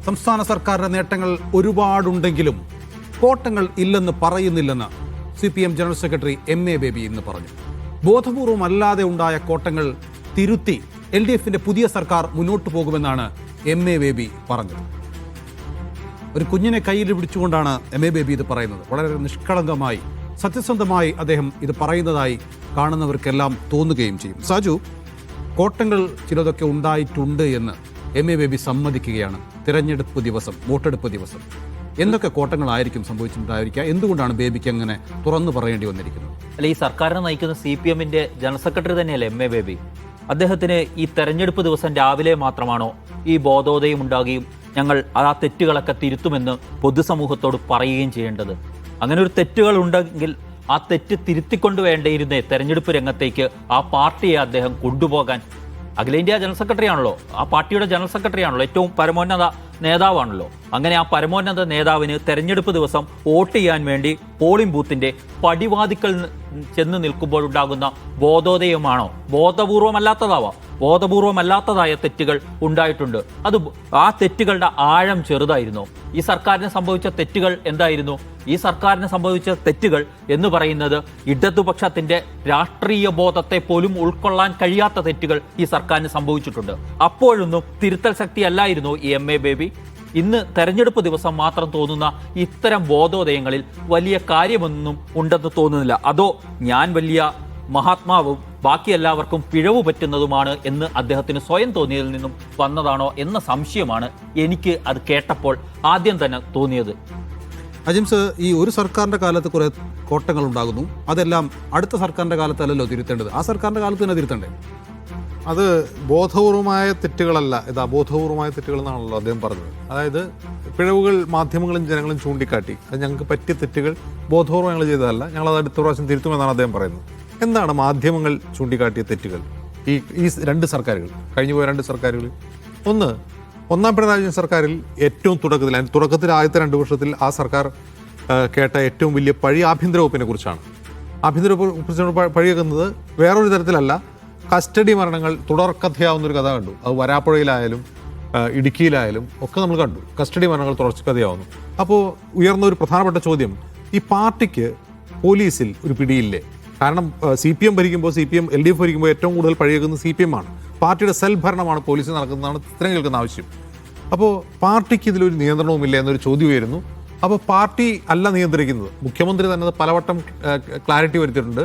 സംസ്ഥാന സർക്കാരിന്റെ നേട്ടങ്ങൾ ഒരുപാടുണ്ടെങ്കിലും കോട്ടങ്ങൾ ഇല്ലെന്ന് പറയുന്നില്ലെന്ന് CPM general secretary MA baby ഇന്ന് പറഞ്ഞു. ബോധപൂർവമല്ലാതെ ഉണ്ടായ കോട്ടങ്ങൾ തിരുത്തി LDFന്റെ പുതിയ സർക്കാർ മുന്നോട്ട് പോകുമെന്നാണ് MA ബേബി പറഞ്ഞത്. ഒരു കുഞ്ഞിനെ കയ്യിൽ പിടിച്ചുകൊണ്ടാണ് MA ബേബി ഇത് പറയുന്നത്. വളരെ നിഷ്കളങ്കമായി സത്യസന്ധമായി അദ്ദേഹം ഇത് പറയുന്നതായി കാണുന്നവർക്കെല്ലാം തോന്നുകയും ചെയ്യും. സാജു, കോട്ടങ്ങൾ ചിലതൊക്കെ ഉണ്ടായിട്ടുണ്ട് എന്ന് MA ബേബി സമ്മതിക്കുകയാണ്. തിരഞ്ഞെടുപ്പ് ദിവസം, വോട്ടെടുപ്പ് ദിവസം എന്തൊക്കെ കോട്ടങ്ങളായിരിക്കും സംഭവിച്ചിട്ടുണ്ടായിരിക്കുക? എന്തുകൊണ്ടാണ് ബേബിക്ക് അങ്ങനെ തുറന്നു പറയേണ്ടി വന്നിരിക്കുന്നത്? അല്ല, ഈ സർക്കാരിനെ നയിക്കുന്ന CPMന്റെ ജനറൽ സെക്രട്ടറി തന്നെയല്ലേ MA ബേബി. അദ്ദേഹത്തിന് ഈ തെരഞ്ഞെടുപ്പ് ദിവസം രാവിലെ മാത്രമാണോ ഈ ബോധോദയം ഉണ്ടാകുകയും ഞങ്ങൾ ആ തെറ്റുകളൊക്കെ തിരുത്തുമെന്ന് പൊതുസമൂഹത്തോട് പറയുകയും ചെയ്യേണ്ടത്? അങ്ങനെ ഒരു തെറ്റുകൾ ഉണ്ടെങ്കിൽ ആ തെറ്റ് തിരുത്തിക്കൊണ്ട് വേണ്ടിയിരുന്നേ തെരഞ്ഞെടുപ്പ് രംഗത്തേക്ക് ആ പാർട്ടിയെ അദ്ദേഹം കൊണ്ടുപോകാൻ. അഖിലേന്ത്യാ ജനറൽ സെക്രട്ടറി ആണല്ലോ, ആ പാർട്ടിയുടെ ജനറൽ സെക്രട്ടറി ആണല്ലോ, ഏറ്റവും പരമോന്നത നേതാവാണല്ലോ. അങ്ങനെ ആ പരമോന്നത നേതാവിന് തെരഞ്ഞെടുപ്പ് ദിവസം വോട്ട് ചെയ്യാൻ വേണ്ടി പോളിംഗ് ബൂത്തിന്റെ പടിവാതിക്കൽ ചെന്ന് നിൽക്കുമ്പോഴുണ്ടാകുന്ന ബോധോദയമാണോ? ബോധപൂർവമല്ലാത്തതായ തെറ്റുകൾ ഉണ്ടായിട്ടുണ്ട്. അത് ആ തെറ്റുകളുടെ ആഴം ചെറുതായിരുന്നു. ഈ സർക്കാരിന് സംഭവിച്ച തെറ്റുകൾ എന്തായിരുന്നു? ഈ സർക്കാരിന് സംഭവിച്ച തെറ്റുകൾ എന്ന് പറയുന്നത് ഇടതുപക്ഷത്തിന്റെ രാഷ്ട്രീയ ബോധത്തെ പോലും ഉൾക്കൊള്ളാൻ കഴിയാത്ത തെറ്റുകൾ ഈ സർക്കാരിന് സംഭവിച്ചിട്ടുണ്ട്. അപ്പോഴൊന്നും തിരുത്തൽ ശക്തി അല്ലായിരുന്നു ഈ MA ബേബി. ഇന്ന് തെരഞ്ഞെടുപ്പ് ദിവസം മാത്രം തോന്നുന്ന ഇത്തരം ബോധോദയങ്ങളിൽ വലിയ കാര്യമൊന്നും ഉണ്ടെന്ന് തോന്നുന്നില്ല. അതോ ഞാൻ വലിയ മഹാത്മാവും ബാക്കി എല്ലാവർക്കും പിഴവ് പറ്റുന്നതുമാണ് എന്ന് അദ്ദേഹത്തിന് സ്വയം തോന്നിയതിൽ നിന്നും വന്നതാണോ എന്ന സംശയമാണ് എനിക്ക് അത് കേട്ടപ്പോൾ ആദ്യം തന്നെ തോന്നിയത്. അജിംസ്, ഈ ഒരു സർക്കാരിന്റെ കാലത്ത് കുറെ കോട്ടങ്ങൾ ഉണ്ടാകുന്നു. അതെല്ലാം അടുത്ത സർക്കാരിന്റെ കാലത്തല്ലല്ലോ തിരുത്തേണ്ടത്. ആ സർക്കാരിന്റെ കാലത്ത് തന്നെ തിരുത്തണ്ടേ? അത് ബോധപൂർവമായ തെറ്റുകളല്ല, ഇത് അബോധപൂർവമായ തെറ്റുകൾ എന്നാണല്ലോ അദ്ദേഹം പറഞ്ഞത്. അതായത് പിഴവുകൾ മാധ്യമങ്ങളും ജനങ്ങളും ചൂണ്ടിക്കാട്ടി അത് ഞങ്ങൾക്ക് പറ്റിയ തെറ്റുകൾ ബോധപൂർവം ഞങ്ങൾ ചെയ്തതല്ല, ഞങ്ങളത് അടുത്ത പ്രാവശ്യം തിരുത്തുമെന്നാണ് അദ്ദേഹം പറയുന്നത്. എന്താണ് മാധ്യമങ്ങൾ ചൂണ്ടിക്കാട്ടിയ തെറ്റുകൾ? ഈ രണ്ട് സർക്കാരുകൾ, കഴിഞ്ഞു പോയ രണ്ട് സർക്കാരുകൾ, ഒന്നാം പിണറായി വിജയൻ സർക്കാരിൽ ഏറ്റവും തുടക്കത്തിൽ ആദ്യത്തെ 2 വർഷത്തിൽ ആ സർക്കാർ കേട്ട ഏറ്റവും വലിയ പഴി ആഭ്യന്തര വകുപ്പിനെ കുറിച്ചാണ്. ആഭ്യന്തര വകുപ്പിനെ പഴിയേക്കുന്നത് വേറൊരു തരത്തിലല്ല, കസ്റ്റഡി മരണങ്ങൾ തുടർക്കഥയാവുന്നൊരു കഥ കണ്ടു. അത് വരാപ്പുഴയിലായാലും ഇടുക്കിയിലായാലും ഒക്കെ നമ്മൾ കണ്ടു. കസ്റ്റഡി മരണങ്ങൾ തുടർക്കഥയാവുന്നു. അപ്പോൾ ഉയർന്ന ഒരു പ്രധാനപ്പെട്ട ചോദ്യം, ഈ പാർട്ടിക്ക് പോലീസിൽ ഒരു പിടിയില്ലേ? കാരണം CPM ഭരിക്കുമ്പോൾ, LDF ഭരിക്കുമ്പോൾ ഏറ്റവും കൂടുതൽ പഴിയേക്കുന്നത് CPM ആണ്. പാർട്ടിയുടെ സെൽഫ് ഭരണമാണ് പോലീസിൽ നടക്കുന്നതാണ് ഇത്രയും കേൾക്കുന്ന ആവശ്യം. അപ്പോൾ പാർട്ടിക്ക് ഇതിലൊരു നിയന്ത്രണവുമില്ല എന്നൊരു ചോദ്യം ഉയരുന്നു. അപ്പോൾ പാർട്ടി അല്ല നിയന്ത്രിക്കുന്നത്. മുഖ്യമന്ത്രി തന്നെ പലവട്ടം ക്ലാരിറ്റി വരുത്തിയിട്ടുണ്ട്.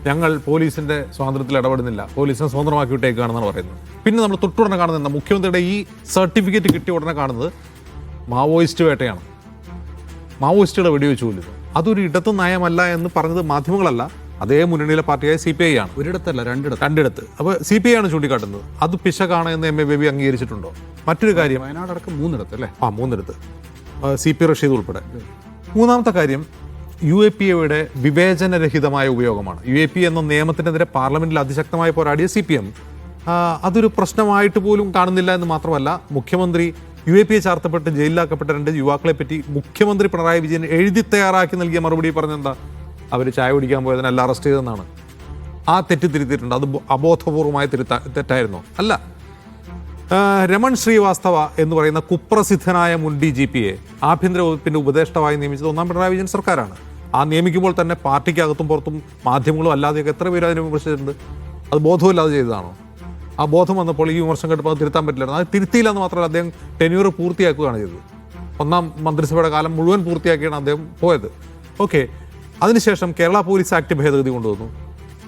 ഞങ്ങൾ പോലീസിൻ്റെ സ്വാതന്ത്ര്യത്തിൽ ഇടപെടുന്നില്ല, പോലീസിനെ സ്വതന്ത്രമാക്കി വിട്ടേക്കുകയാണെന്നാണ് പറയുന്നത്. പിന്നെ നമ്മൾ തൊട്ടുടനെ കാണുന്നത്, മുഖ്യമന്ത്രിയുടെ ഈ സർട്ടിഫിക്കറ്റ് കിട്ടിയ ഉടനെ കാണുന്നത് മാവോയിസ്റ്റ് വേട്ടയാണ്. മാവോയിസ്റ്റുകളെ വെടിവെച്ച് കൊല്ലുന്നു. അതൊരു ഇടതു നയമല്ല എന്ന് പറഞ്ഞത് മാധ്യമങ്ങളല്ല, അതേ മുന്നണിയിലെ പാർട്ടിയായ CPI ആണ്. ഒരിടത്തല്ല, രണ്ടിടത്ത്. അപ്പോൾ CPI ആണ് ചൂണ്ടിക്കാട്ടുന്നത്. അത് പിശകാണ് എന്ന് MA ബേബി അംഗീകരിച്ചിട്ടുണ്ടോ? മറ്റൊരു കാര്യം, വയനാടടക്കം 3 അല്ലേ? 3 CP റഷീദ് ഉൾപ്പെടെ. മൂന്നാമത്തെ കാര്യം, UAPAയുടെ വിവേചനരഹിതമായ ഉപയോഗമാണ്. UAPA എന്ന നിയമത്തിനെതിരെ പാർലമെന്റിൽ അതിശക്തമായി പോരാടിയ CPM അതൊരു പ്രശ്നമായിട്ട് പോലും കാണുന്നില്ല എന്ന് മാത്രമല്ല, മുഖ്യമന്ത്രി UAPA ചാർത്തപ്പെട്ട് ജയിലിലാക്കപ്പെട്ട 2 യുവാക്കളെ പറ്റി മുഖ്യമന്ത്രി പിണറായി വിജയൻ എഴുതി തയ്യാറാക്കി നൽകിയ മറുപടി പറഞ്ഞെന്താ? അവർ ചായ കുടിക്കാൻ പോയതിനെല്ലാം അറസ്റ്റ് ചെയ്തെന്നാണ്. ആ തെറ്റ് തിരുത്തിയിട്ടുണ്ട്. അത് അബോധപൂർവമായ തെറ്റായിരുന്നോ? അല്ല. രമൺ ശ്രീവാസ്തവ എന്ന് പറയുന്ന കുപ്രസിദ്ധനായ മുൻ DGPയെ ആഭ്യന്തര വകുപ്പിന്റെ ഉപദേഷ്ടാവായി നിയമിച്ചത് ഒന്നാം പിണറായി വിജയൻ സർക്കാരാണ്. ആ നിയമിക്കുമ്പോൾ തന്നെ പാർട്ടിക്കകത്തും പുറത്തും മാധ്യമങ്ങളും അല്ലാതെയൊക്കെ എത്ര പേര് അതിനെ വിമർശിച്ചിട്ടുണ്ട്. അത് ബോധമില്ലാതെ ചെയ്തതാണോ? ആ ബോധം വന്നപ്പോൾ ഈ വിമർശനം കേട്ടപ്പോൾ അത് തിരുത്താൻ പറ്റില്ലായിരുന്നു. അത് തിരുത്തിയില്ല എന്ന് മാത്രമല്ല, അദ്ദേഹം ടെന്യൂർ പൂർത്തിയാക്കുകയാണ് ചെയ്തത്. 1ാം മന്ത്രിസഭയുടെ കാലം മുഴുവൻ പൂർത്തിയാക്കിയാണ് അദ്ദേഹം പോയത്. ഓക്കെ. അതിനുശേഷം കേരള പോലീസ് ആക്ട് ഭേദഗതി കൊണ്ടുവന്നു.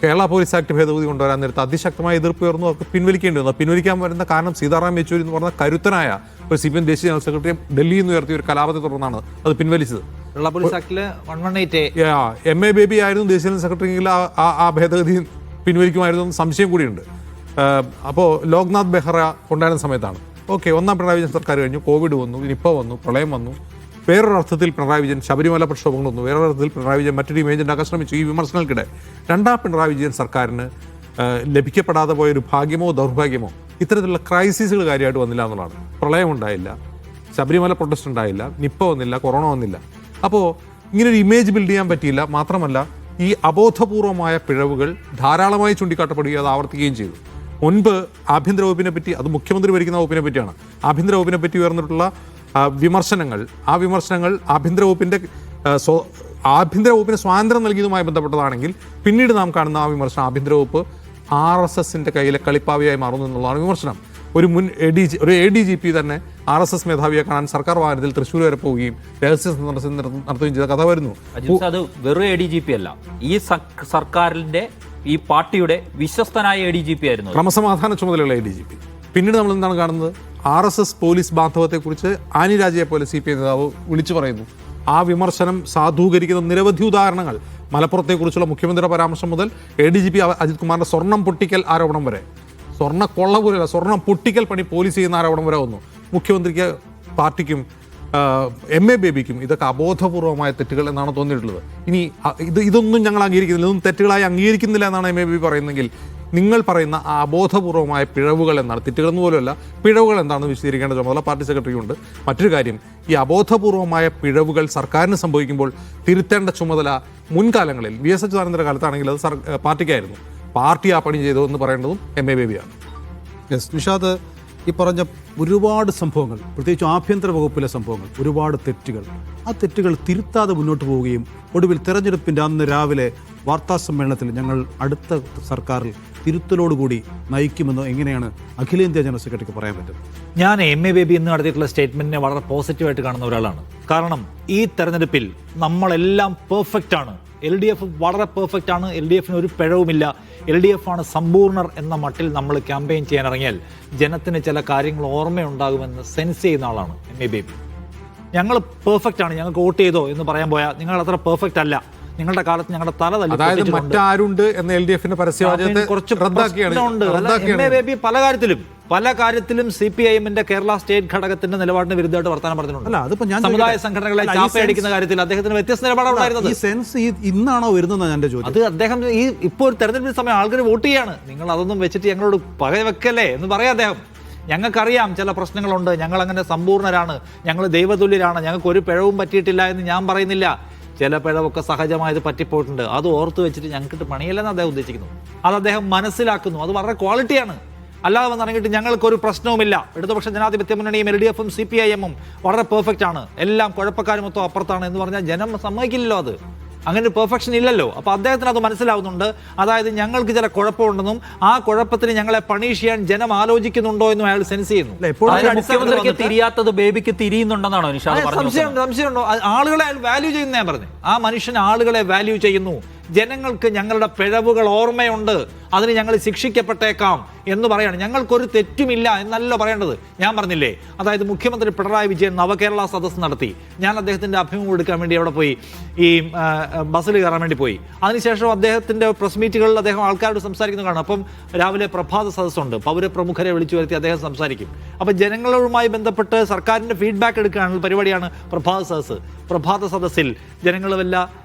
കേരള പോലീസ് ആക്ട് ഭേദഗതി കൊണ്ടുവരാൻ നേരത്തെ അതിശക്തമായ എതിർപ്പ് ഉയർന്നു. അവർക്ക് പിൻവലിക്കേണ്ടി വന്നു. പിൻവലിക്കാൻ വരുന്ന കാരണം സീതാറാം യെച്ചൂരി എന്ന് പറഞ്ഞ കരുത്തനായ ഒരു CPM ദേശീയ ജനറൽ സെക്രട്ടറി ഡൽഹിയിൽ നിന്ന് ഉയർത്തിയ ഒരു കലാപത്തെ തുടർന്നാണ് അത് പിൻവലിച്ചത്. കേരള പോലീസ് ആക്ടിലെ 118 MA ബേബി ആയിരുന്നു ദേശീയ ജനറൽ സെക്രട്ടറിയെങ്കിൽ ആ ഭേദഗതി പിൻവലിക്കുമായിരുന്നു എന്ന് സംശയം കൂടിയുണ്ട്. അപ്പോൾ ലോക്നാഥ് ബെഹ്റ കൊണ്ടുവരുന്ന സമയത്താണ്. ഓക്കെ, 1ാം പിണറായി വിജയൻ സർക്കാർ കഴിഞ്ഞു, കോവിഡ് വന്നു, നിപ്പ വന്നു, പ്രളയം വന്നു. വേറൊരർത്ഥത്തിൽ പിണറായി വിജയൻ ശബരിമല പ്രക്ഷോഭങ്ങൾ വന്നു. വേറൊരർത്ഥത്തിൽ പിണറായി വിജയൻ മറ്റൊരു ഇമേജ് ഉണ്ടാക്കാൻ ശ്രമിച്ചു. ഈ വിമർശനങ്ങൾക്കിടെ 2ാം പിണറായി വിജയൻ സർക്കാരിന് ലഭിക്കപ്പെടാതെ പോയൊരു ഭാഗ്യമോ ദൗർഭാഗ്യമോ ഇത്തരത്തിലുള്ള ക്രൈസിസുകൾ കാര്യമായിട്ട് വന്നില്ല എന്നുള്ളതാണ്. പ്രളയം ഉണ്ടായില്ല, ശബരിമല പ്രൊട്ടസ്റ്റ് ഉണ്ടായില്ല, നിപ്പ വന്നില്ല, കൊറോണ വന്നില്ല. അപ്പോൾ ഇങ്ങനൊരു ഇമേജ് ബിൽഡ് ചെയ്യാൻ പറ്റിയില്ല. മാത്രമല്ല, ഈ അബോധപൂർവമായ പിഴവുകൾ ധാരാളമായി ചൂണ്ടിക്കാട്ടപ്പെടുകയും അത് ആവർത്തിക്കുകയും ചെയ്തു. മുൻപ് ആഭ്യന്തര വകുപ്പിനെ പറ്റി, അത് മുഖ്യമന്ത്രി ഭരിക്കുന്ന വകുപ്പിനെ പറ്റിയാണ്, ആഭ്യന്തര വകുപ്പിനെ പറ്റി ഉയർന്നിട്ടുള്ള വിമർശനങ്ങൾ, ആ വിമർശനങ്ങൾ ആഭ്യന്തര വകുപ്പിന് സ്വാതന്ത്ര്യം നൽകിയതുമായി ബന്ധപ്പെട്ടതാണെങ്കിൽ പിന്നീട് നാം കാണുന്ന ആ വിമർശനം ആഭ്യന്തര വകുപ്പ് RSSന്റെ കയ്യിലെ കളിപ്പാവിയായി മാറുന്നു എന്നുള്ളതാണ് വിമർശനം. ഒരു മുൻ ADGP തന്നെ RSS മേധാവിയെ കാണാൻ സർക്കാർ വാഹനത്തിൽ തൃശ്ശൂർ വരെ പോവുകയും രഹസ്യ സന്ദർശനം നടത്തുകയും ചെയ്ത കഥ വരുന്നു. അത് വെറും ADGP അല്ല, ഈ സർക്കാരിന്റെ ഈ പാർട്ടിയുടെ വിശ്വസ്തനായ ADGP ആയിരുന്നു. ക്രമസമാധാന ചുമതലയുള്ള ADGP. പിന്നീട് നമ്മൾ എന്താണ് കാണുന്നത്? RSS പോലീസ് ബാന്ധവത്തെക്കുറിച്ച് ആനി രാജയെ പോലെ CPI നേതാവ് വിളിച്ചു പറയുന്നു. ആ വിമർശനം സാധൂകരിക്കുന്ന നിരവധി ഉദാഹരണങ്ങൾ, മലപ്പുറത്തെക്കുറിച്ചുള്ള മുഖ്യമന്ത്രിയുടെ പരാമർശം മുതൽ ADGP അജിത് കുമാറിന്റെ സ്വർണം പൊട്ടിക്കൽ ആരോപണം വരെ, സ്വർണ്ണ കൊള്ള പോലെയല്ല സ്വർണം പൊട്ടിക്കൽ പണി പോലീസ് ചെയ്യുന്ന ആരോപണം വരെ വന്നു. മുഖ്യമന്ത്രിക്ക്, പാർട്ടിക്കും MA ബേബിക്കും ഇതൊക്കെ അബോധപൂർവമായ തെറ്റുകൾ എന്നാണ് തോന്നിയിട്ടുള്ളത്. ഇനി ഇതൊന്നും ഞങ്ങൾ അംഗീകരിക്കുന്നില്ല, ഇതൊന്നും തെറ്റുകളായി അംഗീകരിക്കുന്നില്ല എന്നാണ് MA ബേബി പറയുന്നെങ്കിൽ നിങ്ങൾ പറയുന്ന ആ അബോധപൂർവമായ പിഴവുകൾ എന്നാണ്, തെറ്റുകളെന്ന് പോലുമല്ല, പിഴവുകൾ എന്താണെന്ന് വിശദീകരിക്കേണ്ട ചുമതല പാർട്ടി സെക്രട്ടറിക്കുണ്ട്. മറ്റൊരു കാര്യം, ഈ അബോധപൂർവമായ പിഴവുകൾ സർക്കാരിന് സംഭവിക്കുമ്പോൾ തിരുത്തേണ്ട ചുമതല മുൻകാലങ്ങളിൽ VS അച്യുതാനന്ദന്റെ കാലത്താണെങ്കിൽ അത് പാർട്ടിക്കായിരുന്നു. പാർട്ടി ആ പണി ചെയ്തോ എന്ന് പറയേണ്ടതും MA ബേബിയാണ്. യെസ്, നിഷാദ്, ഈ പറഞ്ഞ ഒരുപാട് സംഭവങ്ങൾ, പ്രത്യേകിച്ച് ആഭ്യന്തര വകുപ്പിലെ സംഭവങ്ങൾ, ഒരുപാട് തെറ്റുകൾ, ആ തെറ്റുകൾ തിരുത്താതെ മുന്നോട്ട് പോവുകയും ഒടുവിൽ തെരഞ്ഞെടുപ്പിൻ്റെ അന്ന് രാവിലെ വാർത്താ സമ്മേളനത്തിൽ ഞങ്ങൾ അടുത്ത സർക്കാരിൽ തിരുത്തലോടുകൂടി നയിക്കുമെന്ന് എങ്ങനെയാണ് അഖിലേന്ത്യാ ജനറൽ സെക്രട്ടറിക്ക് പറയാൻ പറ്റും? ഞാൻ MA ബേബി ഇന്ന് നടത്തിയിട്ടുള്ള സ്റ്റേറ്റ്മെന്റിനെ വളരെ പോസിറ്റീവായിട്ട് കാണുന്ന ഒരാളാണ്. കാരണം ഈ തെരഞ്ഞെടുപ്പിൽ നമ്മളെല്ലാം പെർഫെക്റ്റ് ആണ്. LDF വളരെ പെർഫെക്റ്റ് ആണ്. LDFന് ഒരു പിഴവുമില്ല. LDF ആണ് സമ്പൂർണ്ണർ എന്ന മട്ടിൽ നമ്മൾ ക്യാമ്പയിൻ ചെയ്യാൻ ഇറങ്ങിയാൽ ജനത്തിന് ചില കാര്യങ്ങൾ ഓർമ്മയുണ്ടാകുമെന്ന് സെൻസ് ചെയ്യുന്ന ആളാണ് MA ബേബി. ഞങ്ങൾ പെർഫെക്റ്റ് ആണ്, ഞങ്ങൾക്ക് വോട്ട് ചെയ്തോ എന്ന് പറയാൻ പോയാൽ നിങ്ങൾ അത്ര പെർഫെക്റ്റ് അല്ല, നിങ്ങളുടെ കാലത്ത് ഞങ്ങളുടെ തല അതായത് മറ്റാരുണ്ട് എന്ന LDFന്റെ പരസ്യവാചകത്തെ കുറച്ച് റദ്ദാക്കിയാണ്. MA ബേബി പല കാര്യത്തിലും CPIMന്റെ കേരള സ്റ്റേറ്റ് ഘടകത്തിന്റെ നിലപാടിന് വിരുദ്ധമായിട്ട് വർത്തമാനം പറഞ്ഞിട്ടുണ്ട്. സമുദായ സംഘടനകളെ ചാപ്പയടിക്കുന്ന കാര്യത്തിൽ അദ്ദേഹത്തിന് വ്യത്യസ്ത നിലപാടാണ്. ഈ സെൻസ് ഇന്നാണോ വരുന്നതെന്നാണ് എന്റെ ചോദ്യം. അത് അദ്ദേഹം ഇപ്പോൾ ഒരു തെരഞ്ഞെടുപ്പിന് സമയം ആൾക്കാർ വോട്ട് ചെയ്യാണ്. നിങ്ങൾ അതൊന്നും വെച്ചിട്ട് ഞങ്ങളോട് പകവെക്കല്ലേ എന്ന് പറയാം അദ്ദേഹം. ഞങ്ങൾക്കറിയാം ചില പ്രശ്നങ്ങളുണ്ട്, ഞങ്ങൾ അങ്ങനെ സമ്പൂർണ്ണരാണ്, ഞങ്ങൾ ദൈവതുല്യരാണ്, ഞങ്ങൾക്ക് ഒരു പിഴവും പറ്റിയിട്ടില്ല എന്ന് ഞാൻ പറയുന്നില്ല. ചില പിഴവൊക്കെ സഹജമായത് പറ്റിപ്പോയിട്ടുണ്ട്. അത് ഓർത്ത് വെച്ചിട്ട് ഞങ്ങൾക്ക് പണിയല്ലെന്ന് അദ്ദേഹം ഉദ്ദേശിക്കുന്നു. അത് അദ്ദേഹം മനസ്സിലാക്കുന്നു. അത് വളരെ ക്വാളിറ്റിയാണ്. അല്ലാതെ വന്നിറങ്ങിയിട്ട് ഞങ്ങൾക്കൊരു പ്രശ്നവുമില്ല, ഇടതുപക്ഷ ജനാധിപത്യ മുന്നണിയും LDFും CPIMും വളരെ പെർഫെക്റ്റ് ആണ്, എല്ലാം കുഴപ്പക്കാരും മൊത്തം അപ്പുറത്താണ് എന്ന് പറഞ്ഞാൽ ജനം സമ്മതിക്കില്ലല്ലോ. അത് അങ്ങനെ ഒരു പെർഫെക്ഷൻ ഇല്ലല്ലോ. അപ്പോൾ അദ്ദേഹത്തിന് അത് മനസ്സിലാവുന്നുണ്ട്. അതായത് ഞങ്ങൾക്ക് ചില കുഴപ്പമുണ്ടെന്നും ആ കുഴപ്പത്തിന് ഞങ്ങളെ പണിഷ് ചെയ്യാൻ ജനം ആലോചിക്കുന്നുണ്ടോ എന്നും അയാൾ സെൻസ് ചെയ്യുന്നു. മുഖ്യമന്ത്രിക്ക് തിരിയാത്തത് ബേബിക്ക് തിരിയുന്നുണ്ടെന്നാണോ സംശയമുണ്ടോ? ആളുകളെ അയാൾ വാല്യൂ ചെയ്യുന്ന ഞാൻ പറഞ്ഞു. ആ മനുഷ്യൻ ആളുകളെ വാല്യൂ ചെയ്യുന്നു. ജനങ്ങൾക്ക് ഞങ്ങളുടെ പിഴവുകൾ ഓർമ്മയുണ്ട്, അതിന് ഞങ്ങൾ ശിക്ഷിക്കപ്പെട്ടേക്കാം എന്ന് പറയാണ്. ഞങ്ങൾക്കൊരു തെറ്റുമില്ല എന്നല്ല പറയേണ്ടത്. ഞാൻ പറഞ്ഞില്ലേ, അതായത് മുഖ്യമന്ത്രി പിണറായി വിജയൻ നവകേരള സദസ്സ് നടത്തി. ഞാൻ അദ്ദേഹത്തിൻ്റെ അഭിമുഖം എടുക്കാൻ വേണ്ടി അവിടെ പോയി, ഈ ബസ്സിൽ കയറാൻ വേണ്ടി പോയി. അതിനുശേഷം അദ്ദേഹത്തിൻ്റെ പ്രസ് മീറ്റുകളിൽ അദ്ദേഹം ആൾക്കാരോട് സംസാരിക്കുന്നത് കാണാം. അപ്പം രാവിലെ പ്രഭാത സദസ്സുണ്ട്, പൗരപ്രമുഖരെ വിളിച്ചു വരുത്തി അദ്ദേഹം സംസാരിക്കും. അപ്പം ജനങ്ങളുമായി ബന്ധപ്പെട്ട് സർക്കാരിൻ്റെ ഫീഡ്ബാക്ക് എടുക്കാനുള്ള പരിപാടിയാണ് പ്രഭാത സദസ്സ്. പ്രഭാത സദസ്സിൽ ജനങ്ങൾ വല്ല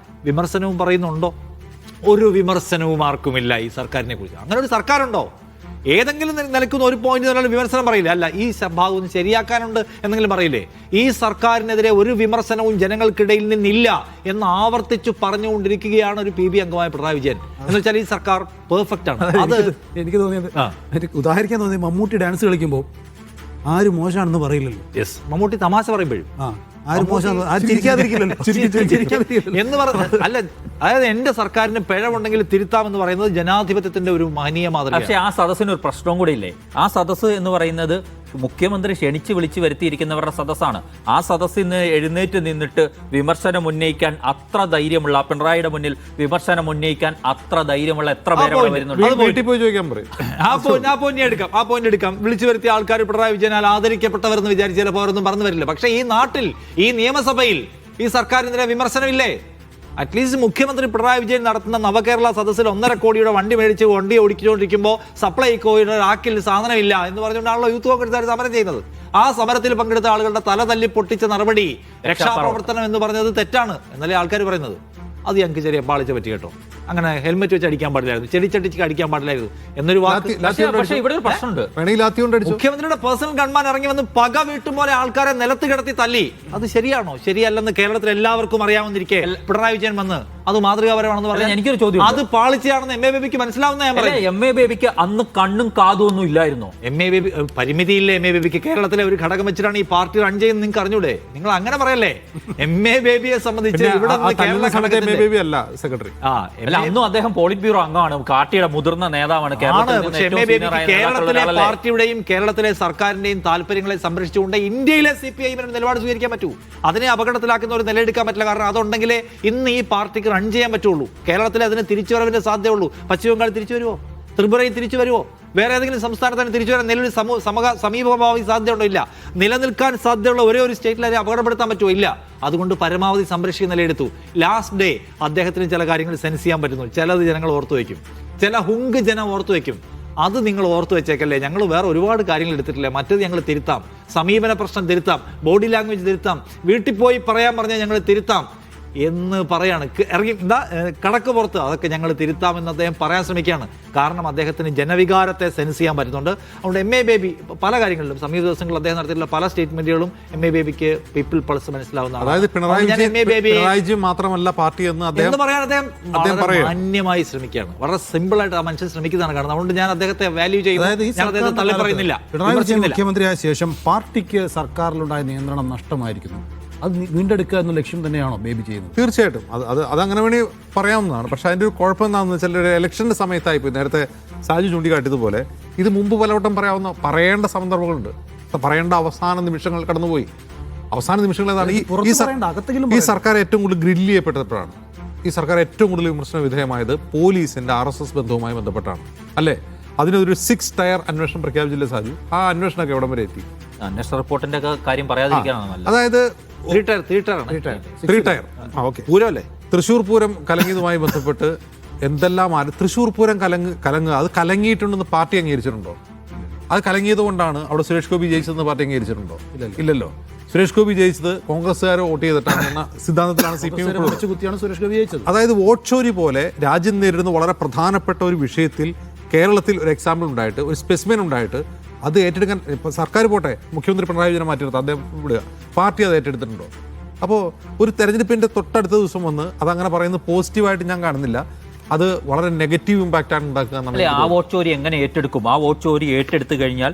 വിമർശനവും പറയുന്നുണ്ടോ? ഒരു വിമർശനവും ആർക്കുമില്ല ഈ സർക്കാരിനെ കുറിച്ച്. അങ്ങനെ ഒരു സർക്കാരുണ്ടോ? ഏതെങ്കിലും നിലയ്ക്കുന്ന ഒരു പോയിന്റ് തന്നെ വിമർശനം പറയില്ല. അല്ല, ഈ ഭാഗം ഒന്ന് ശരിയാക്കാനുണ്ട് എന്നെങ്കിലും പറയില്ലേ? ഈ സർക്കാരിനെതിരെ ഒരു വിമർശനവും ജനങ്ങൾക്കിടയിൽ നിന്നില്ല എന്ന് ആവർത്തിച്ചു പറഞ്ഞുകൊണ്ടിരിക്കുകയാണ് ഒരു PB അംഗമായ പിണറായി വിജയൻ. എന്ന് വെച്ചാൽ ഈ സർക്കാർ പെർഫെക്റ്റ് ആണ്. അത് എനിക്ക് തോന്നിയത്, ഉദാഹരിക്കാൻ തോന്നിയത്, മമ്മൂട്ടി ഡാൻസ് കളിക്കുമ്പോൾ ആരും മോശമാണെന്ന് പറയില്ലല്ലോ. യെസ്, മമ്മൂട്ടി തമാശ പറയുമ്പോഴും ആരും മോശം എന്ന് പറഞ്ഞ അല്ല. അതായത് എന്റെ സർക്കാരിന് പിഴവുണ്ടെങ്കിൽ തിരുത്താമെന്ന് പറയുന്നത് ജനാധിപത്യത്തിന്റെ ഒരു മഹനീയ മാതൃക. പക്ഷേ ആ സദസ്സിന് ഒരു പ്രശ്നവും കൂടെ ഇല്ലേ? ആ സദസ്സ് എന്ന് പറയുന്നത് മുഖ്യമന്ത്രി ക്ഷണിച്ച് വിളിച്ച് വരുത്തിയിരിക്കുന്നവരുടെ സദസ്സാണ്. ആ സദസ്സിൽ നിന്ന് എഴുന്നേറ്റ് നിന്നിട്ട് വിമർശനം ഉന്നയിക്കാൻ അത്ര ധൈര്യമുള്ള, പിണറായിയുടെ മുന്നിൽ വിമർശനം ഉന്നയിക്കാൻ അത്ര ധൈര്യമുള്ള എത്ര പേര് വരുന്നുണ്ട്? ആ പോയിന്റ് എടുക്കാം. വിളിച്ചു വരുത്തിയ ആൾക്കാർ പിണറായി വിജയനാൽ ആദരിക്കപ്പെട്ടവരെന്ന് വിചാരിച്ച് ചിലപ്പോൾ അവരൊന്നും പറഞ്ഞു വരില്ല. പക്ഷേ ഈ നാട്ടിൽ, ഈ നിയമസഭയിൽ ഈ സർക്കാരിനെതിരെ വിമർശനമില്ലേ? അറ്റ്ലീസ്റ്റ് മുഖ്യമന്ത്രി പിണറായി വിജയൻ നടത്തുന്ന നവകേരള സദസ്സിൽ 1.5 കോടിയുടെ വണ്ടി മേടിച്ച് വണ്ടി ഓടിച്ചുകൊണ്ടിരിക്കുമ്പോൾ സപ്ലൈകോയുടെ ആക്കിൽ സാധനമില്ല എന്ന് പറഞ്ഞുകൊണ്ടാണല്ലോ യൂത്ത് കോൺഗ്രസ് സമരം ചെയ്യുന്നത്. ആ സമരത്തിൽ പങ്കെടുത്ത ആളുകളുടെ തല തല്ലി പൊട്ടിച്ച നടപടി രക്ഷാപ്രവർത്തനം എന്ന് പറഞ്ഞത് തെറ്റാണ് എന്നല്ലേ ആൾക്കാർ പറയുന്നത്. അത് ഞങ്ങൾക്ക് ചെറിയ പാളിച്ച പറ്റി കേട്ടോ. അങ്ങനെ ഹെൽമെറ്റ് വെച്ച് അടിക്കാൻ പാടില്ലായിരുന്നു, ചെടിച്ചട്ടിച്ച് അടിക്കാൻ പാടില്ലായിരുന്നു എന്നൊരു വാക്ക്. പക്ഷേ ഇവിടെ ഒരു പ്രശ്നമുണ്ട്. വേണമെങ്കിൽ ലാത്തി കൊണ്ട് അടിച്ചു. മുഖ്യമന്ത്രിയുടെ പേഴ്സണൽ ഗൺമാൻ ഇറങ്ങി വന്ന് പക വീട്ടും പോലെ ആൾക്കാരെ നിലത്ത് കിടത്തി തല്ലി. അത് ശരിയാണോ? ശരിയല്ലെന്ന് കേരളത്തിൽ എല്ലാവർക്കും അറിയാവുന്നിരിക്കെ പിണറായി വിജയൻ വന്ന് അത് മാതൃകാപരമാണെന്ന് പറഞ്ഞാൽ എനിക്കൊരു ചോദ്യം, അത് പാളിച്ചയാണെന്ന് എം എ ബേബിക്ക് മനസ്സിലാവുന്ന ഞാൻ പറയാം. എം എ ബേബിക്ക് അന്ന് കണ്ണും കാതും ഒന്നും ഇല്ലായിരുന്നോ? എം എ ബേബി പരിമിതിയില്ല. എം എ ബേബിക്ക് കേരളത്തിലെ ഒരു ഘടകം വെച്ചിട്ടാണ് ഈ പാർട്ടി റൺ ചെയ്യുന്നത്. നിങ്ങൾക്ക് അറിഞ്ഞൂടെ? നിങ്ങൾ അങ്ങനെ പറയല്ലേ? എം എ ബേബിയെ സംബന്ധിച്ച് ഇവിടെ കേരള ബേബി അല്ല സെക്രട്ടറി. അല്ല, അന്നും അദ്ദേഹം പോളിറ്റ് ബ്യൂറോ അംഗമാണ്, പാർട്ടിയുടെ മുതിർന്ന നേതാവാണ്. പക്ഷേ എം എ ബേബി കേരളത്തിലെ പാർട്ടിയുടെയും കേരളത്തിലെ സർക്കാരിന്റെയും താല്പര്യങ്ങളെ സംരക്ഷിച്ചുകൊണ്ട് ഇന്ത്യയിലെ CPI നിലപാട് സ്വീകരിക്കാൻ പറ്റൂ. അതിനെ അപകടത്തിലാക്കുന്ന ഒരു നിലയെടുക്കാൻ പറ്റില്ല. കാരണം അതുണ്ടെങ്കിലേ ഇന്ന് ഈ പാർട്ടിക്ക് റൺ ചെയ്യാൻ പറ്റുള്ളൂ. കേരളത്തിൽ അതിന് തിരിച്ചുവരവിന്റെ സാധ്യതയുള്ളൂ. പശ്ചിമ ബംഗാൾ തിരിച്ചു വരുമോ? ത്രിപുരയിൽ തിരിച്ചു വരുമോ? വേറെ ഏതെങ്കിലും സംസ്ഥാനത്തിന് തിരിച്ചു വരാൻ നിലവിൽ സമീപഭാവി സാധ്യതയുണ്ടോ? ഇല്ല. നിലനിൽക്കാൻ സാധ്യതയുള്ള ഒരേ ഒരു സ്റ്റേറ്റിൽ അതിനെ അപകടപ്പെടുത്താൻ പറ്റുമോ? ഇല്ല. അതുകൊണ്ട് പരമാവധി സംരക്ഷിക്കുന്ന നിലയെടുത്തു. ലാസ്റ്റ് ഡേ അദ്ദേഹത്തിന് ചില കാര്യങ്ങൾ സെൻസ് ചെയ്യാൻ പറ്റുന്നു. ചിലത് ജനങ്ങൾ ഓർത്തു വയ്ക്കും, ചില ഹുങ്ക് ജനം ഓർത്തു വയ്ക്കും. അത് നിങ്ങൾ ഓർത്തു വെച്ചേക്കല്ലേ. ഞങ്ങൾ വേറെ ഒരുപാട് കാര്യങ്ങൾ എടുത്തിട്ടില്ല. മറ്റത് ഞങ്ങൾ തിരുത്താം, സമീപന പ്രശ്നം തിരുത്താം, ബോഡി ലാംഗ്വേജ് തിരുത്താം, വീട്ടിൽ പോയി പറയാൻ പറഞ്ഞാൽ ഞങ്ങൾ തിരുത്താം എന്ന് പറയാണ്. ഇറങ്ങി കടക്ക് പുറത്ത് അതൊക്കെ ഞങ്ങൾ തിരുത്താമെന്ന് അദ്ദേഹം പറയാൻ ശ്രമിക്കുകയാണ്. കാരണം അദ്ദേഹത്തിന് ജനവികാരത്തെ സെൻസ് ചെയ്യാൻ പറ്റുന്നുണ്ട്. അതുകൊണ്ട് എം എ ബേബി പല കാര്യങ്ങളിലും സമീപ ദിവസങ്ങളിൽ അദ്ദേഹം നടത്തിയിട്ടുള്ള പല സ്റ്റേറ്റ്മെന്റുകളും എം എ ബേബിക്ക് പീപ്പിൾ പൾസ് മനസ്സിലാവുന്നതാണ്. അതായത് പിണറായി മാത്രമല്ല പാർട്ടി എന്ന് പറയാൻ അദ്ദേഹം മാന്യമായി ശ്രമിക്കുകയാണ്. വളരെ സിമ്പിൾ ആയിട്ട് ആ മനുഷ്യൻ ശ്രമിക്കുന്നതാണ് കാണുന്നത്. അതുകൊണ്ട് ഞാൻ അദ്ദേഹത്തെ വാല്യൂ ചെയ്യുന്നത്, ഞാൻ അദ്ദേഹത്തെ തള്ളി പറയുന്നില്ല. പിണറായി വിജയൻ മുഖ്യമന്ത്രിയായ ശേഷം പാർട്ടിക്ക് സർക്കാരിലുണ്ടായ നിയന്ത്രണം നഷ്ടമായിരിക്കുന്നു. അത് വീണ്ടെടുക്കുക എന്ന ലക്ഷ്യം തന്നെയാണോ ബേബി ചെയ്യുന്നത്? തീർച്ചയായിട്ടും അതങ്ങനെ വേണ്ടി പറയാവുന്നതാണ്. പക്ഷെ അതിൻ്റെ ഒരു കുഴപ്പം എന്താണെന്ന് വെച്ചാൽ ഒരു ഇലക്ഷൻ്റെ സമയത്തായിപ്പോയി. നേരത്തെ സാജു ചൂണ്ടിക്കാട്ടിയതുപോലെ ഇത് മുമ്പ് പലവട്ടം പറയേണ്ട സന്ദർഭങ്ങളുണ്ട്. പറയേണ്ട അവസാന നിമിഷങ്ങൾ കടന്നുപോയി. അവസാന നിമിഷങ്ങൾ ഏതാണ്? ഈ സർക്കാർ ഏറ്റവും കൂടുതൽ ഗ്രില്ല് ചെയ്യപ്പെട്ടപ്പോഴാണ്. ഈ സർക്കാർ ഏറ്റവും കൂടുതൽ വിമർശന വിധേയമായത് പോലീസിന്റെ RSS ബന്ധവുമായി ബന്ധപ്പെട്ടാണ്, അല്ലേ? അതിനൊരു 6 ടയർ അന്വേഷണം പ്രഖ്യാപിച്ചില്ലേ സാജു? ആ അന്വേഷണമൊക്കെ എവിടം വരെ എത്തി? അന്വേഷണ റിപ്പോർട്ടിന്റെ കാര്യം പറയാതിരിക്കാനാണ്. അതായത് 3 ടയർ പൂരമല്ലേ? തൃശ്ശൂർ പൂരം കലങ്ങിയതുമായി ബന്ധപ്പെട്ട് എന്തെല്ലാം തൃശ്ശൂർ പൂരം കലങ്ങുക അത് കലങ്ങിയിട്ടുണ്ടെന്ന് പാർട്ടി അംഗീകരിച്ചിട്ടുണ്ടോ? അത് കലങ്ങിയത് കൊണ്ടാണ് അവിടെ സുരേഷ് ഗോപി ജയിച്ചതെന്ന് പാർട്ടി അംഗീകരിച്ചിട്ടുണ്ടോ? ഇല്ലല്ലോ. സുരേഷ് ഗോപി ജയിച്ചത് കോൺഗ്രസ്സുകാർ വോട്ട് ചെയ്തിട്ടാണ് എന്ന സിദ്ധാന്തത്തിലാണ് CPM സുരേഷ് ഗോപി ജയിച്ചത്. അതായത് വോട്ട് ചോരി പോലെ രാജ്യം നേരിടുന്ന വളരെ പ്രധാനപ്പെട്ട ഒരു വിഷയത്തിൽ കേരളത്തിൽ ഒരു എക്സാമ്പിൾ ഉണ്ടായിട്ട്, ഒരു സ്പെസിമെൻ ഉണ്ടായിട്ട് അത് ഏറ്റെടുക്കാൻ സർക്കാർ പോട്ടെ, മുഖ്യമന്ത്രി പിണറായി വിജയനെ മാറ്റി നിർത്താം, അദ്ദേഹം വിടുക, പാർട്ടി അത് ഏറ്റെടുത്തിട്ടുണ്ടോ? അപ്പോൾ ഒരു തെരഞ്ഞെടുപ്പിൻ്റെ തൊട്ടടുത്ത ദിവസം വന്ന് അതങ്ങനെ പറയുന്നത് പോസിറ്റീവായിട്ട് ഞാൻ കാണുന്നില്ല. അത് വളരെ നെഗറ്റീവ് ഇമ്പാക്റ്റ് ആണ് ഉണ്ടാക്കുക. ആ വോട്ട് ചോരി എങ്ങനെ ഏറ്റെടുക്കും? ആ വോട്ട് ചോരി ഏറ്റെടുത്തു കഴിഞ്ഞാൽ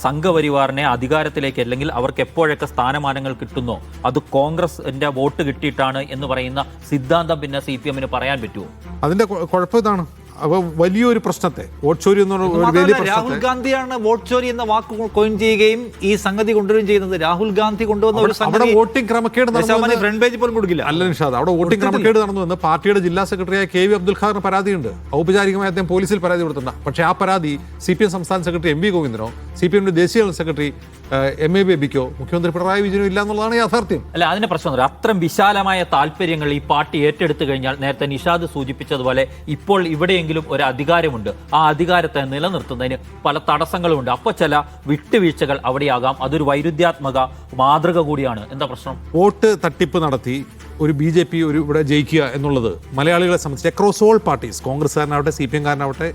സംഘപരിവാറിനെ അധികാരത്തിലേക്ക്, അല്ലെങ്കിൽ അവർക്ക് എപ്പോഴൊക്കെ സ്ഥാനമാനങ്ങൾ കിട്ടുന്നോ അത് കോൺഗ്രസിന്റെ വോട്ട് കിട്ടിയിട്ടാണ് എന്ന് പറയുന്ന സിദ്ധാന്തം പിന്നെ CPM പറയാൻ പറ്റുമോ? അതിന്റെ കുഴപ്പം ഇതാണ്. അപ്പോൾ വലിയൊരു പ്രശ്നത്തെ വോട്ട് ചോരി എന്നുള്ള വലിയ രാഹുൽ ഗാന്ധിയാണ് വോട്ട് ചോരി എന്ന വാക്ക് കോയിൻ ചെയ്യുകയും ഈ സംഗതി കൊണ്ടുവരികയും ചെയ്യുന്നത്. രാഹുൽ ഗാന്ധി കൊണ്ടുവന്ന ഒരു സംഗതി വോട്ടിംഗ് ക്രമക്കേട് ഫ്രണ്ട് പേജ് പോലും കൊടുക്കില്ല. അല്ല നിഷാദ്, അവിടെ വോട്ടിംഗ് ക്രമക്കേട് നടന്നുവെന്ന് പാർട്ടിയുടെ ജില്ലാ സെക്രട്ടറിയായ KV അബ്ദുൽ ഖാദറിന് പരാതിയുണ്ട്. ഔപചാരികമായി അദ്ദേഹം പോലീസിൽ പരാതി കൊടുത്തിട്ടുണ്ട്. പക്ഷേ ആ പരാതി CPM സംസ്ഥാന സെക്രട്ടറി MV ഗോവിന്ദനോ CPM ദേശീയ ജനറൽ സെക്രട്ടറി MA ബേബിക്കോ മുഖ്യമന്ത്രി പിണറായി വിജയനോ ഇല്ല എന്നുള്ളതാണ് യാഥാർത്ഥ്യം. അല്ല, അതിന്റെ പ്രശ്നം അത്രയും വിശാലമായ താല്പര്യങ്ങൾ ഈ പാർട്ടി ഏറ്റെടുത്തു കഴിഞ്ഞാൽ, നേരത്തെ നിഷാദ് സൂചിപ്പിച്ചതുപോലെ ഇപ്പോൾ ഇവിടെയെങ്കിലും ഒരു അധികാരമുണ്ട്. ആ അധികാരത്തെ നിലനിർത്തുന്നതിന് പല തടസ്സങ്ങളുമുണ്ട്. അപ്പോൾ ചില വിട്ടുവീഴ്ചകൾ അവിടെയാകാം. അതൊരു വൈരുദ്ധ്യാത്മക മാതൃക കൂടിയാണ്. എന്താ പ്രശ്നം? വോട്ട് തട്ടിപ്പ് നടത്തി ഒരു BJP ഇവിടെ ജയിക്കുക എന്നുള്ളത് മലയാളികളെ സംബന്ധിച്ച് അക്രോസ് ഓൾ പാർട്ടീസ്, കോൺഗ്രസ്സുകാരനാവട്ടെ CPM കാരനാവട്ടെ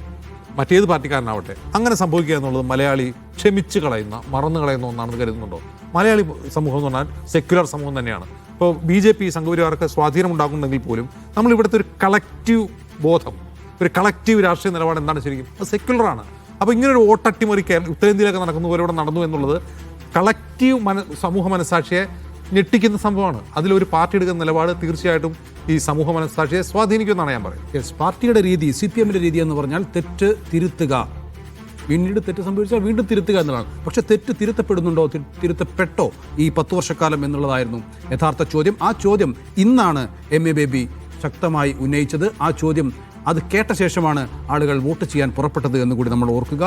മറ്റേത് പാർട്ടിക്കാരനാവട്ടെ, അങ്ങനെ സംഭവിക്കുക എന്നുള്ളത് മലയാളി ക്ഷമിച്ച് കളയുന്ന, മറന്നു കളയുന്ന ഒന്നാണെന്ന് കരുതുന്നുണ്ടോ? മലയാളി സമൂഹം എന്ന് പറഞ്ഞാൽ സെക്യുലർ സമൂഹം തന്നെയാണ്. ഇപ്പോൾ BJP സംഘപരിവാർക്ക് സ്വാധീനം ഉണ്ടാക്കുന്നുണ്ടെങ്കിൽ പോലും നമ്മൾ ഇവിടുത്തെ ഒരു കളക്റ്റീവ് ബോധം, ഒരു കളക്റ്റീവ് രാഷ്ട്രീയ നിലപാട് എന്താണ് ശരിക്കും? അത് സെക്യുലറാണ്. അപ്പോൾ ഇങ്ങനൊരു വോട്ടട്ടിമറി ഉത്തരേന്ത്യയിലൊക്കെ നടക്കുന്ന പോലെ ഇവിടെ നടന്നു എന്നുള്ളത് കളക്റ്റീവ് സമൂഹ മനസ്സാക്ഷിയെ ഞെട്ടിക്കുന്ന സംഭവമാണ്. അതിലൊരു പാർട്ടി എടുക്കുന്ന നിലപാട് തീർച്ചയായിട്ടും ഈ സമൂഹ മനസ്സാക്ഷിയെ സ്വാധീനിക്കുമെന്നാണ് ഞാൻ പറയുന്നത്. പാർട്ടിയുടെ രീതി, CPM രീതി എന്ന് പറഞ്ഞാൽ തെറ്റ് തിരുത്തുക, പിന്നീട് തെറ്റ് സംഭവിച്ചാൽ വീണ്ടും തിരുത്തുക എന്നുള്ളതാണ്. പക്ഷെ തെറ്റ് തിരുത്തപ്പെടുന്നുണ്ടോ, തിരുത്തപ്പെട്ടോ ഈ 10 വർഷക്കാലം എന്നുള്ളതായിരുന്നു യഥാർത്ഥ ചോദ്യം. ആ ചോദ്യം ഇന്നാണ് MA ബേബി ശക്തമായി ഉന്നയിച്ചത്. ആ ചോദ്യം അത് കേട്ട ശേഷമാണ് ആളുകൾ വോട്ട് ചെയ്യാൻ പുറപ്പെട്ടത് എന്ന് കൂടി നമ്മൾ ഓർക്കുക.